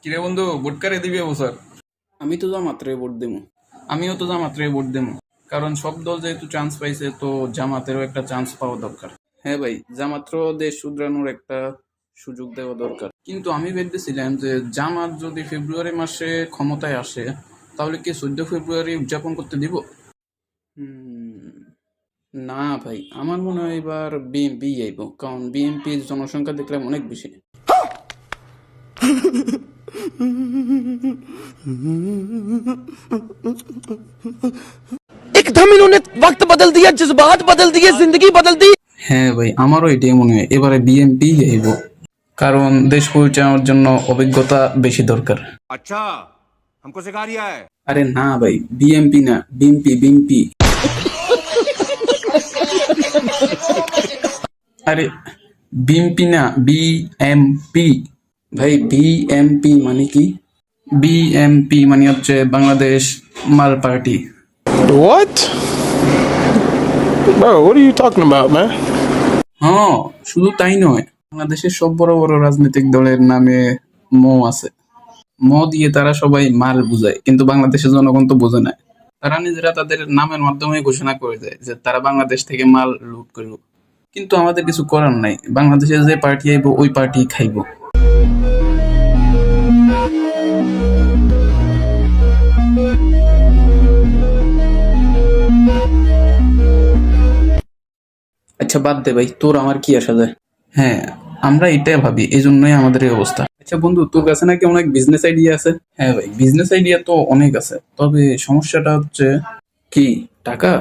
কিরে বন্ধু, ভোট কারে দিবি এবছর? আমি তো জামাতরে ভোট দেবো। আমিও তো জামাতরে ভোট দেবো। কারণ সব দল যেহেতু চান্স পাইছে, তো জামাতেরও একটা চান্স পাওয়া দরকার। হ্যাঁ ভাই, জামাতর দেশ শুধরানোর একটা সুযোগ দেওয়া দরকার। কিন্তু আমি ভেবেছিলাম যে জামাত যদি ফেব্রুয়ারি মাসে ক্ষমতায় আসে, তাহলে কি 14 ফেব্রুয়ারি উদযাপন করতে দিব? হুম, না ভাই, আমার মনে হয় এবার বিএনপি আইব, কারণ বিএনপির জনসংখ্যা দেখলাম অনেক বেশি। एकदम इन्होंने वक्त बदल दिया, जज्बात बदल दिए, जिंदगी बदल दी। হ্যাঁ ভাই, আমারও এটাই মনে হয় এবারে বিএনপি আইব। কারণ দেশ পরিচালনার জন্য অভিজ্ঞতা বেশি দরকার। अच्छा, हमको सिखा रिया है। আরে না ভাই, বিএনপি না, বিএনপি বিএনপি। আরে বিএমপি না, বিএমপি। ভাই বিএমপি মানে কি? বিএমপি মানে হচ্ছে বাংলাদেশ মাল party. What? Bro, what are you talking about, man? হ্যাঁ, শুধু তাই নয়, বাংলাদেশের সব বড় বড় রাজনৈতিক দলের নামে ম আছে। ম দিয়ে তারা সবাই মাল বুঝায়, কিন্তু বাংলাদেশের জনগণ তো বোঝে না। তারা নিজেরা তাদের নামের মাধ্যমে ঘোষণা করে দেয় যে তারা বাংলাদেশ থেকে মাল লুট করলো। কিন্তু আমাদের কিছু করার নাই, বাংলাদেশে যে পার্টি আইব ওই পার্টি খাইব। আচ্ছা বাদ দে ভাই, তোর আমার কি আসা যায়? হ্যাঁ, আমরা এটাই ভাবি, এই জন্যই আমাদের এই অবস্থা। আচ্ছা বন্ধু, তোর কাছে নাকি অনেক বিজনেস আইডিয়া আছে? হ্যাঁ ভাই, বিজনেস আইডিয়া তো অনেক আছে, তবে সমস্যাটা হচ্ছে কি, টাকা?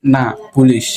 না, পুলিশ।